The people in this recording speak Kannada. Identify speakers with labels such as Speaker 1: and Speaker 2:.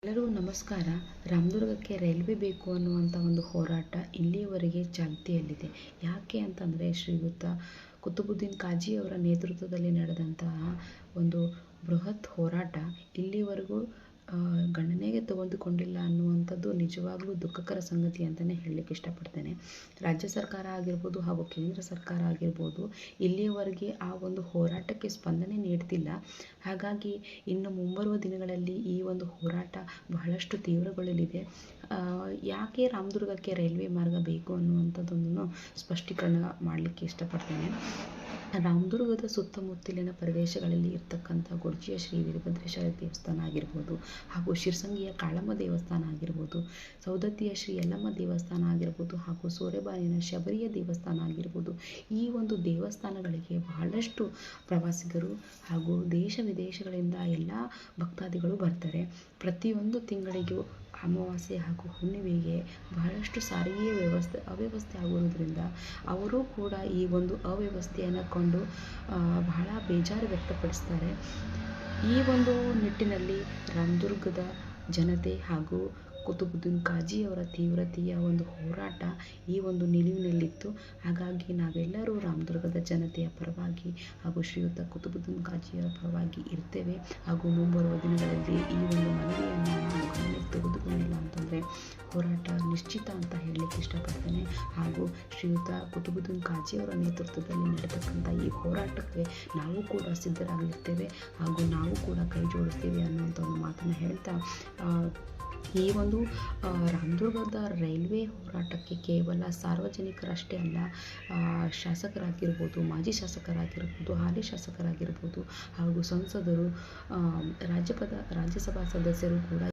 Speaker 1: ಎಲ್ಲರಿಗೂ ನಮಸ್ಕಾರ. ರಾಮದುರ್ಗಕ್ಕೆ ರೈಲ್ವೆ ಬೇಕು ಅನ್ನುವಂಥ ಒಂದು ಹೋರಾಟ ಇಲ್ಲಿಯವರೆಗೆ ಚಾಲ್ತಿಯಲ್ಲಿದೆ. ಯಾಕೆ ಅಂತಂದರೆ ಶ್ರೀಯುತ ಕುತುಬುದ್ದೀನ್ ಕಾಜಿಯವರ ನೇತೃತ್ವದಲ್ಲಿ ನಡೆದಂತಹ ಒಂದು ಬೃಹತ್ ಹೋರಾಟ ಇಲ್ಲಿವರೆಗೂ ಗಣನೆಗೆ ತೆಗೆದುಕೊಂಡಿಲ್ಲ ಅನ್ನುವಂಥದ್ದು ನಿಜವಾಗ್ಲೂ ದುಃಖಕರ ಸಂಗತಿ ಅಂತಲೇ ಹೇಳಲಿಕ್ಕೆ ಇಷ್ಟಪಡ್ತೇನೆ. ರಾಜ್ಯ ಸರ್ಕಾರ ಆಗಿರ್ಬೋದು ಹಾಗೂ ಕೇಂದ್ರ ಸರ್ಕಾರ ಆಗಿರ್ಬೋದು ಇಲ್ಲಿಯವರೆಗೆ ಆ ಒಂದು ಹೋರಾಟಕ್ಕೆ ಸ್ಪಂದನೆ ನೀಡ್ತಿಲ್ಲ. ಹಾಗಾಗಿ ಇನ್ನು ಮುಂಬರುವ ದಿನಗಳಲ್ಲಿ ಈ ಒಂದು ಹೋರಾಟ ಬಹಳಷ್ಟು ತೀವ್ರಗೊಳ್ಳಲಿದೆ. ಯಾಕೆ ರಾಮದುರ್ಗಕ್ಕೆ ರೈಲ್ವೆ ಮಾರ್ಗ ಬೇಕು ಅನ್ನುವಂಥದ್ದೊಂದನ್ನು ಸ್ಪಷ್ಟೀಕರಣ ಮಾಡಲಿಕ್ಕೆ ಇಷ್ಟಪಡ್ತೇನೆ. ರಾಮದುರ್ಗದ ಸುತ್ತಮುತ್ತಲಿನ ಪ್ರದೇಶಗಳಲ್ಲಿ ಇರ್ತಕ್ಕಂಥ ಗೊರ್ಜಿಯ ಶ್ರೀ ವೀರಭದ್ರೇಶ್ವರ ದೇವಸ್ಥಾನ ಆಗಿರ್ಬೋದು, ಹಾಗೂ ಶಿರ್ಸಂಗಿಯ ಕಾಳಮ್ಮ ದೇವಸ್ಥಾನ ಆಗಿರ್ಬೋದು, ಸೌದತ್ತಿಯ ಶ್ರೀ ಯಲ್ಲಮ್ಮ ದೇವಸ್ಥಾನ ಆಗಿರ್ಬೋದು, ಹಾಗೂ ಸೋರೆಬಾನಿನ ಶಬರಿಯ ದೇವಸ್ಥಾನ ಆಗಿರ್ಬೋದು, ಈ ಒಂದು ದೇವಸ್ಥಾನಗಳಿಗೆ ಬಹಳಷ್ಟು ಪ್ರವಾಸಿಗರು ಹಾಗೂ ದೇಶ ವಿದೇಶಗಳಿಂದ ಎಲ್ಲ ಭಕ್ತಾದಿಗಳು ಬರ್ತಾರೆ. ಪ್ರತಿಯೊಂದು ತಿಂಗಳಿಗೂ ಅಮಾವಾಸ್ಯೆ ಹಾಗೂ ಹುಣ್ಣಿಮೆಗೆ ಬಹಳಷ್ಟು ಸಾರಿಗೆ ಅವ್ಯವಸ್ಥೆ ಆಗುವುದರಿಂದ ಅವರು ಕೂಡ ಈ ಒಂದು ಅವ್ಯವಸ್ಥೆಯನ್ನು ಕಂಡು ಬಹಳ ಬೇಜಾರು ವ್ಯಕ್ತಪಡಿಸ್ತಾರೆ. ಈ ಒಂದು ನಿಟ್ಟಿನಲ್ಲಿ ರಾಮದುರ್ಗದ ಜನತೆ ಹಾಗೂ ಕುತುಬುದ್ದೀನ್ ಕಾಜಿಯವರ ತೀವ್ರತೆಯ ಒಂದು ಹೋರಾಟ ಈ ಒಂದು ನಿಲುವಿನಲ್ಲಿತ್ತು. ಹಾಗಾಗಿ ನಾವೆಲ್ಲರೂ ರಾಮದುರ್ಗದ ಜನತೆಯ ಪರವಾಗಿ ಹಾಗೂ ಶ್ರೀಯುತ ಕುತುಬುದ್ದೀನ್ ಕಾಜಿಯವರ ಪರವಾಗಿ ಇರ್ತೇವೆ. ಹಾಗೂ ಮುಂಬರುವ ದಿನಗಳಲ್ಲಿ ಈ ಒಂದು ಮನವಿಯನ್ನು ನಾವು ಗಮನಕ್ಕೆ ತೆಗೆದುಕೊಂಡಿಲ್ಲ ಅಂತಂದರೆ ಹೋರಾಟ ನಿಶ್ಚಿತ ಅಂತ ಹೇಳಲಿಕ್ಕೆ ಇಷ್ಟಪಡ್ತೇನೆ. ಹಾಗೂ ಶ್ರೀಯುತ ಕುತುಬುದ್ದೀನ್ ಕಾಜಿಯವರ ನೇತೃತ್ವದಲ್ಲಿ ನಡೆತಕ್ಕಂಥ ಈ ಹೋರಾಟಕ್ಕೆ ನಾವು ಕೂಡ ಸಿದ್ಧರಾಗಿರ್ತೇವೆ ಹಾಗೂ ನಾವು ಕೂಡ ಕೈ ಜೋಡಿಸ್ತೇವೆ ಅನ್ನುವಂಥ ಒಂದು ಮಾತನ್ನು ಹೇಳ್ತಾ, ಈ ಒಂದು ರಾಮದುರ್ಗದ ರೈಲ್ವೆ ಹೋರಾಟಕ್ಕೆ ಕೇವಲ ಸಾರ್ವಜನಿಕರಷ್ಟೇ ಅಲ್ಲ, ಶಾಸಕರಾಗಿರ್ಬೋದು, ಮಾಜಿ ಶಾಸಕರಾಗಿರ್ಬೋದು, ಹಾಲಿ ಶಾಸಕರಾಗಿರ್ಬೋದು ಹಾಗೂ ಸಂಸದರು, ರಾಜ್ಯಸಭಾ ಸದಸ್ಯರು ಕೂಡ